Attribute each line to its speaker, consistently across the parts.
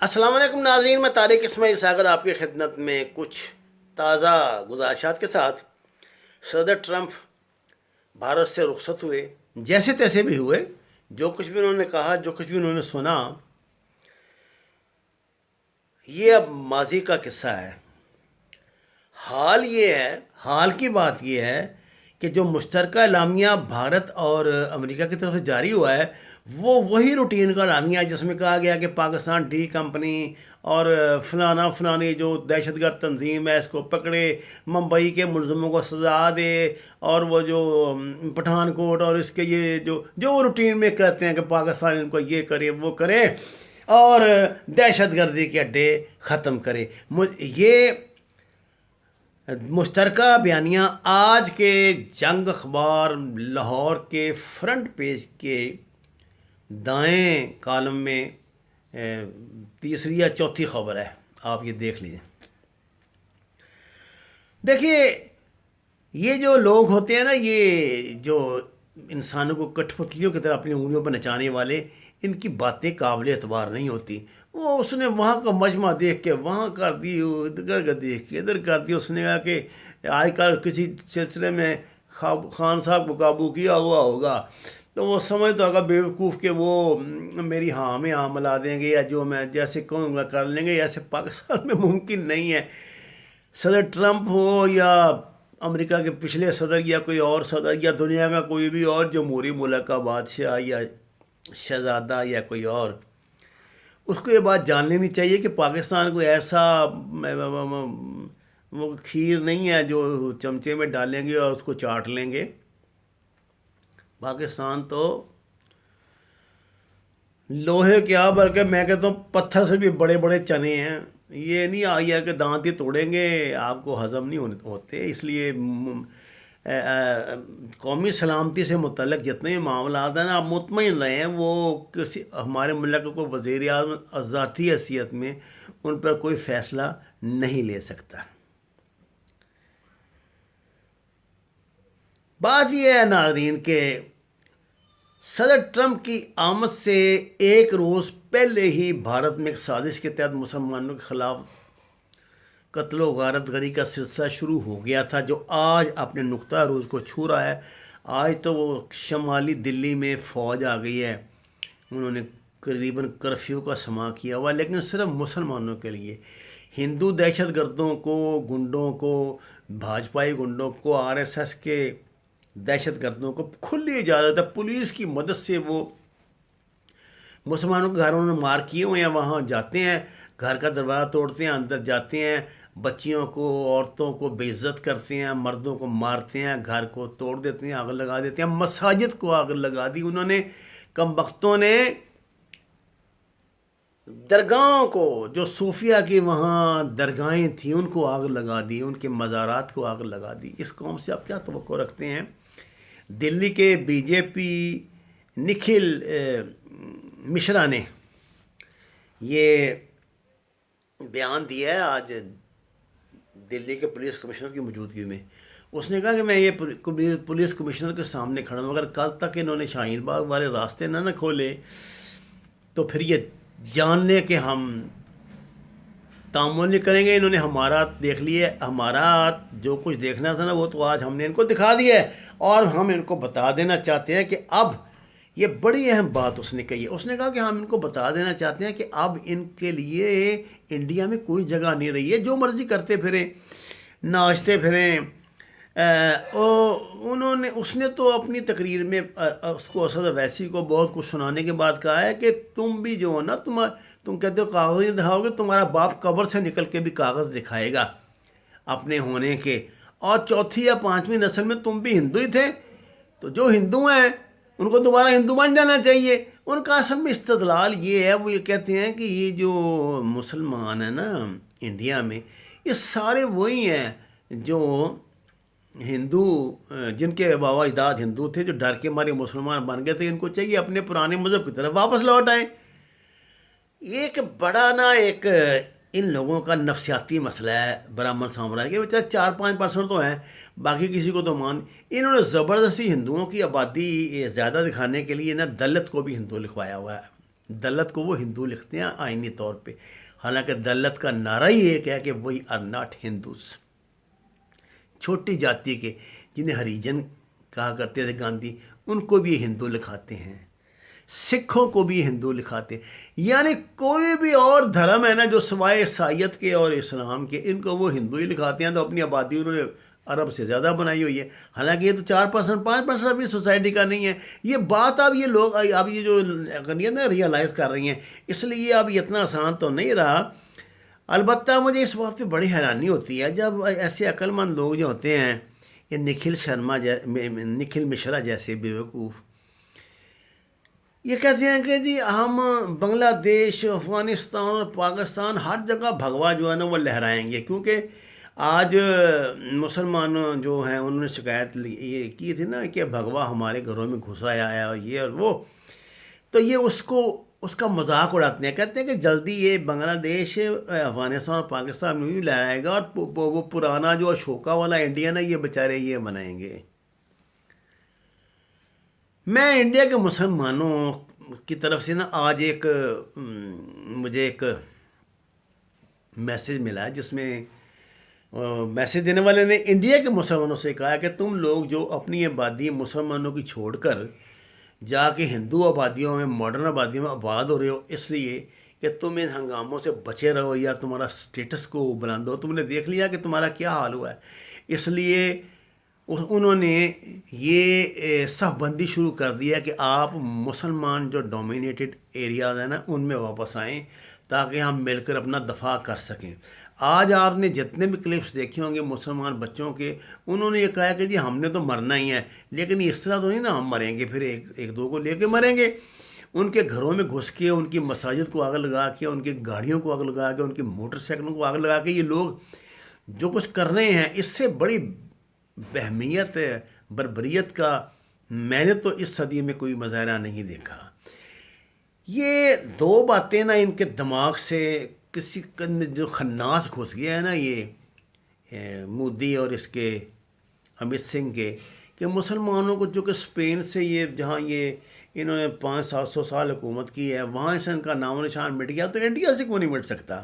Speaker 1: السلام علیکم ناظرین، میں طارق اسماعیل ساگر آپ کی خدمت میں کچھ تازہ گزارشات کے ساتھ۔ صدر ٹرمپ بھارت سے رخصت ہوئے، جیسے تیسے بھی ہوئے، جو کچھ بھی انہوں نے کہا، جو کچھ بھی انہوں نے سنا، یہ اب ماضی کا قصہ ہے۔ حال کی بات یہ ہے کہ جو مشترکہ اعلامیہ بھارت اور امریکہ کی طرف سے جاری ہوا ہے، وہ وہی روٹین کا اعلامیہ ہے جس میں کہا گیا کہ پاکستان ڈی کمپنی اور فلانا فلانی جو دہشت گرد تنظیم ہے اس کو پکڑے، ممبئی کے ملزموں کو سزا دے، اور وہ جو پٹھان کوٹ اور اس کے یہ جو وہ روٹین میں کہتے ہیں کہ پاکستان ان کو یہ کرے وہ کرے اور دہشت گردی کے اڈے ختم کرے۔ یہ مشترکہ بیانیہ آج کے جنگ اخبار لاہور کے فرنٹ پیج کے دائیں کالم میں تیسری یا چوتھی خبر ہے، آپ یہ دیکھ لیجئے۔ دیکھیے، یہ جو لوگ ہوتے ہیں نا، یہ جو انسانوں کو کٹھ پتلیوں کی طرح اپنی انگلیوں پر نچانے والے، ان کی باتیں قابل اعتبار نہیں ہوتی۔ وہ اس نے وہاں کا مجمع دیکھ کے وہاں کر دی، ادھر کا دیکھ کے ادھر کر دی۔ اس نے کہا کہ آج کل کسی سلسلے میں خان صاحب کو قابو کیا ہوا ہوگا، تو وہ سمجھتا ہوگا بیوقوف کہ وہ میری ہاں میں ہاں ملا دیں گے، یا جو میں جیسے کہوں گا کر لیں گے۔ ایسے پاکستان میں ممکن نہیں ہے۔ صدر ٹرمپ ہو یا امریکہ کے پچھلے صدر یا کوئی اور صدر یا دنیا کا کوئی بھی اور جمہوری ملک کا بادشاہ یا شہزادہ یا کوئی اور، اس کو یہ بات جان لینی چاہیے کہ پاکستان کوئی ایسا وہ کھیر نہیں ہے جو چمچے میں ڈالیں گے اور اس کو چاٹ لیں گے۔ پاکستان تو لوہے کیا بلکہ میں کہتا ہوں پتھر سے بھی بڑے بڑے چنے ہیں۔ یہ نہیں آئی ہے کہ دانت ہی توڑیں گے آپ کو ہضم نہیں ہوتے۔ اس لیے قومی سلامتی سے متعلق جتنے بھی معاملات ہیں نا، آپ مطمئن رہے ہیں، وہ کسی ہمارے ملک کو وزیر اعظم ذاتی حیثیت میں ان پر کوئی فیصلہ نہیں لے سکتا۔ بات یہ ہے ناظرین کہ صدر ٹرمپ کی آمد سے ایک روز پہلے ہی بھارت میں ایک سازش کے تحت مسلمانوں کے خلاف قتل و غارت گری کا سلسلہ شروع ہو گیا تھا، جو آج اپنے نقطہ عروج کو چھو رہا ہے۔ آج تو وہ شمالی دلی میں فوج آ گئی ہے، انہوں نے قریباً کرفیو کا سماع کیا ہوا، لیکن صرف مسلمانوں کے لیے۔ ہندو دہشت گردوں کو، گنڈوں کو، بھاجپائی گنڈوں کو، RSS کے دہشت گردوں کو کھلی اجازت ہے، پولیس کی مدد سے وہ مسلمانوں کے گھروں نے مار کیے ہوئے ہیں، وہاں جاتے ہیں، گھر کا دروازہ توڑتے ہیں، اندر جاتے ہیں، بچیوں کو عورتوں کو بے عزت کرتے ہیں، مردوں کو مارتے ہیں، گھر کو توڑ دیتے ہیں، آگ لگا دیتے ہیں، مساجد کو آگ لگا دی انہوں نے۔ کم بختوں نے درگاہوں کو، جو صوفیہ کی وہاں درگاہیں تھیں، ان کو آگ لگا دی، ان کے مزارات کو آگ لگا دی۔ اس قوم سے آپ کیا توقع رکھتے ہیں؟ دلی کے BJP نکھل مشرا نے یہ بیان دیا ہے آج دلی کے پولیس کمشنر کی موجودگی میں۔ اس نے کہا کہ میں یہ پولیس کمشنر کے سامنے کھڑا ہوں، اگر کل تک انہوں نے شاہین باغ والے راستے نہ کھولے تو پھر یہ جان لیں کہ ہم تعامل نہیں کریں گے۔ انہوں نے ہمارا دیکھ لیے، ہمارا جو کچھ دیکھنا تھا نا وہ تو آج ہم نے ان کو دکھا دیا ہے، اور ہم ان کو بتا دینا چاہتے ہیں کہ اب یہ بڑی اہم بات اس نے کہی ہے۔ اس نے کہا کہ ہم ان کو بتا دینا چاہتے ہیں کہ اب ان کے لیے انڈیا میں کوئی جگہ نہیں رہی ہے، جو مرضی کرتے پھریں، ناچتے پھریں۔ اس نے تو اپنی تقریر میں اس کو اسد اویسی کو بہت کچھ سنانے کے بعد کہا ہے کہ تم بھی جو ہو نا، تم کہتے ہو کاغذ نہیں دکھاؤ گے، تمہارا باپ قبر سے نکل کے بھی کاغذ دکھائے گا اپنے ہونے کے، اور چوتھی یا پانچویں نسل میں تم بھی ہندو ہی تھے، تو جو ہندو ہیں ان کو دوبارہ ہندو بن جانا چاہیے۔ ان کا اصل میں استدلال یہ ہے، وہ یہ کہتے ہیں کہ یہ جو مسلمان ہیں نا انڈیا میں، یہ سارے وہی ہیں جو ہندو، جن کے بابا اجداد ہندو تھے، جو ڈر کے مارے مسلمان بن گئے تھے، ان کو چاہیے اپنے پرانے مذہب کی طرف واپس لوٹ آئیں۔ ایک بڑا نا ایک ان لوگوں کا نفسیاتی مسئلہ ہے برہمن سامراج کے، بیچارے 4-5% تو ہیں، باقی کسی کو تو انہوں نے زبردستی ہندوؤں کی آبادی زیادہ دکھانے کے لیے نا دلت کو بھی ہندو لکھوایا ہوا ہے، دلت کو وہ ہندو لکھتے ہیں آئینی طور پہ، حالانکہ دلت کا نعرہ ہی ایک ہے کہ وہی آر ناٹ ہندوز، چھوٹی جاتی کے جنہیں ہریجن کہا کرتے تھے گاندھی، ان کو بھی یہ ہندو لکھاتے ہیں، سکھوں کو بھی ہندو لکھاتے ہیں، یعنی کوئی بھی اور دھرم ہے نا جو سوائے عیسائیت کے اور اسلام کے، ان کو وہ ہندو ہی لکھاتے ہیں۔ تو اپنی آبادی انہوں نے عرب سے زیادہ بنائی ہوئی ہے، حالانکہ یہ تو 4% 5% اپنی سوسائٹی کا نہیں ہے۔ یہ بات اب یہ لوگ اب یہ جو اقلیت نا ریئلائز کر رہی ہیں، اس لیے اب یہ اتنا آسان تو نہیں رہا۔ البتہ مجھے اس بات پہ بڑی حیرانی ہوتی ہے جب ایسے عقل مند لوگ جو ہوتے ہیں، یہ نکھل مشرا جیسے بیوقوف، یہ کہتے ہیں کہ جی ہم بنگلہ دیش، افغانستان اور پاکستان ہر جگہ بھگوا جو ہے نا وہ لہرائیں گے، کیونکہ آج مسلمان جو ہیں انہوں نے شکایت یہ کی تھی نا کہ بھگوا ہمارے گھروں میں گھسا آیا اور یہ اور وہ، تو یہ اس کا مذاق اڑاتے ہیں، کہتے ہیں کہ جلدی یہ بنگلہ دیش، افغانستان اور پاکستان میں بھی لہرائے گا، اور وہ پرانا جو اشوکا والا انڈیا نا یہ بیچارے یہ بنائیں گے۔ میں انڈیا کے مسلمانوں کی طرف سے نا آج مجھے ایک میسیج ملا، جس میں میسیج دینے والے نے انڈیا کے مسلمانوں سے کہا کہ تم لوگ جو اپنی آبادی مسلمانوں کی چھوڑ کر جا کے ہندو آبادیوں میں، ماڈرن آبادیوں میں آباد ہو رہے ہو، اس لیے کہ تم ان ہنگاموں سے بچے رہو یا تمہارا سٹیٹس کو بلند ہو۔ تم نے دیکھ لیا کہ تمہارا کیا حال ہوا ہے، اس لیے انہوں نے یہ صف بندی شروع کر دیا کہ آپ مسلمان جو ڈومینیٹڈ ایریاز ہیں نا ان میں واپس آئیں تاکہ ہم مل کر اپنا دفاع کر سکیں۔ آج آپ نے جتنے بھی کلپس دیکھے ہوں گے مسلمان بچوں کے، انہوں نے یہ کہا کہ جی ہم نے تو مرنا ہی ہے، لیکن اس طرح تو نہیں نا ہم مریں گے پھر ایک دو کو لے کے مریں گے۔ ان کے گھروں میں گھس کے، ان کی مساجد کو آگ لگا کے، ان کی گاڑیوں کو آگ لگا کے، ان کی موٹر سائیکلوں کو آگ لگا کے یہ لوگ جو کچھ کر رہے ہیں، اس سے بڑی بہمیت، بربریت کا میں نے تو اس صدی میں کوئی مظاہرہ نہیں دیکھا۔ یہ دو باتیں نا ان کے دماغ سے کسی جو خناس گھس گیا ہے نا، یہ مودی اور اس کے امت سنگھ کے، کہ مسلمانوں کو جو کہ اسپین سے یہ جہاں یہ انہوں نے 500-700 سال حکومت کی ہے، وہاں سے ان کا نام و نشان مٹ گیا، تو انڈیا سے کیوں نہیں مٹ سکتا؟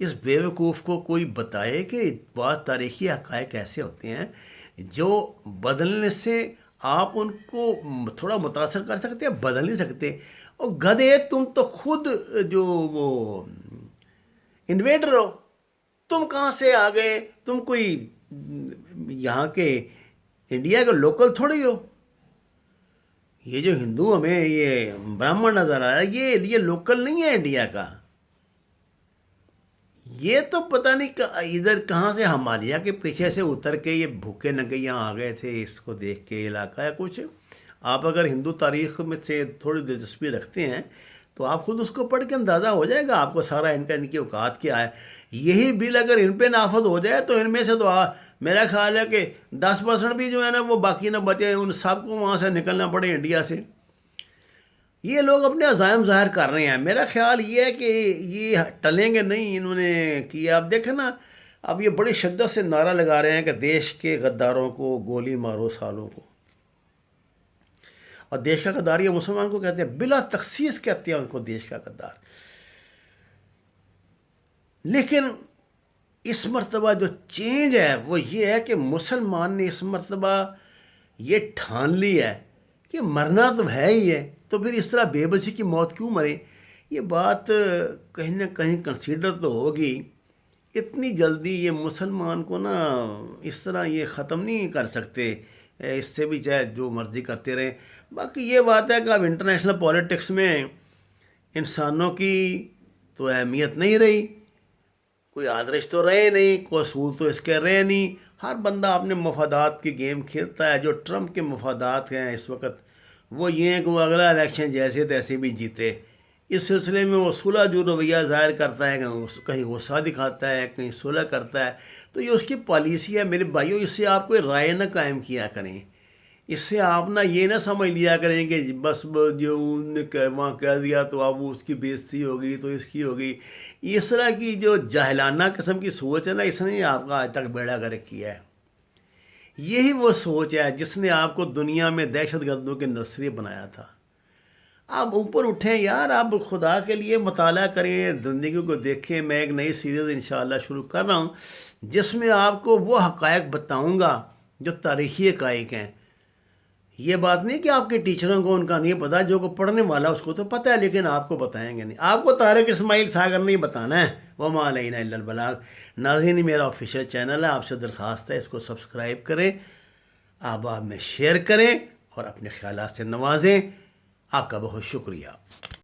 Speaker 1: اس بیوقوف کو کوئی بتائے کہ بعض تاریخی حقائق ایسے ہوتے ہیں جو بدلنے سے آپ ان کو تھوڑا متاثر کر سکتے ہیں، بدل نہیں سکتے۔ اور گدھے، تم تو خود جو وہ انویڈر ہو، تم کہاں سے آ گئے؟ تم کوئی یہاں کے انڈیا کے لوکل تھوڑی ہو۔ یہ جو ہندو ہمیں یہ برہمن نظر آ رہا ہے، یہ لوکل نہیں ہے انڈیا کا، یہ تو پتہ نہیں ادھر کہاں سے ہمالیہ کے پیچھے سے اتر کے یہ بھوکے ننگے یہاں آ گئے تھے، اس کو دیکھ کے علاقہ ہے کچھ۔ آپ اگر ہندو تاریخ میں سے تھوڑی دلچسپی رکھتے ہیں تو آپ خود اس کو پڑھ کے اندازہ ہو جائے گا آپ کو سارا ان کی اوقات کیا ہے۔ یہی بل اگر ان پہ نافذ ہو جائے تو ان میں سے تو میرا خیال ہے کہ 10% بھی جو ہے نا وہ باقی نہ بچے، ان سب کو وہاں سے نکلنا پڑے انڈیا سے۔ یہ لوگ اپنے عزائم ظاہر کر رہے ہیں، میرا خیال یہ ہے کہ یہ ٹلیں گے نہیں۔ انہوں نے کیا، اب دیکھیں نا، اب یہ بڑی شدت سے نعرہ لگا رہے ہیں کہ دیش کے غداروں کو گولی مارو سالوں کو، اور دیش کا غدار یہ مسلمان کو کہتے ہیں، بلا تخصیص کہتے ہیں ان کو دیش کا غدار۔ لیکن اس مرتبہ جو چینج ہے وہ یہ ہے کہ مسلمان نے اس مرتبہ یہ ٹھان لی ہے کہ مرنا تو ہے ہی ہے، تو پھر اس طرح بے بسی کی موت کیوں مرے؟ یہ بات کہیں نہ کہیں کنسیڈر تو ہوگی۔ اتنی جلدی یہ مسلمان کو نا اس طرح یہ ختم نہیں کر سکتے، اس سے بھی چاہے جو مرضی کرتے رہیں۔ باقی یہ بات ہے کہ اب انٹرنیشنل پولیٹکس میں انسانوں کی تو اہمیت نہیں رہی، کوئی آدرش تو رہے نہیں، کوئی اصول تو اس کے رہے نہیں، ہر بندہ اپنے مفادات کی گیم کھیلتا ہے۔ جو ٹرمپ کے مفادات ہیں اس وقت وہ یہ ہیں کہ وہ اگلا الیکشن جیسے تیسے بھی جیتے۔ اس سلسلے میں وہ صلح جو رویہ ظاہر کرتا ہے، کہیں غصہ دکھاتا ہے، کہیں صلح کرتا ہے، تو یہ اس کی پالیسی ہے۔ میرے بھائیوں، اس سے آپ کوئی رائے نہ قائم کیا کریں، اس سے آپ نہ یہ نہ سمجھ لیا کریں کہ بس جو ان نے وہاں کہہ دیا تو اب اس کی بے عزتی ہوگی تو اس کی ہوگی۔ اس طرح کی جو جاہلانہ قسم کی سوچ ہے نا، اس نے آپ کا آج تک بیڑا گرک کیا ہے۔ یہی وہ سوچ ہے جس نے آپ کو دنیا میں دہشت گردوں کی نرسری بنایا تھا۔ آپ اوپر اٹھیں یار، آپ خدا کے لیے مطالعہ کریں، زندگی کو دیکھیں. میں ایک نئی سیریز انشاءاللہ شروع کر رہا ہوں جس میں آپ کو وہ حقائق بتاؤں گا جو تاریخی حقائق ہیں. یہ بات نہیں کہ آپ کے ٹیچروں کو ان کا نہیں پتا، جو کو پڑھنے والا اس کو تو پتہ ہے لیکن آپ کو بتائیں گے نہیں. آپ کو طارق اسماعیل ساگر نہیں بتانا ہے. وما علینا الا البلاغ. ناظرین، میرا آفیشیل چینل ہے، آپ سے درخواست ہے اس کو سبسکرائب کریں، آپ میں شیئر کریں اور اپنے خیالات سے نوازیں. آپ کا بہت شکریہ.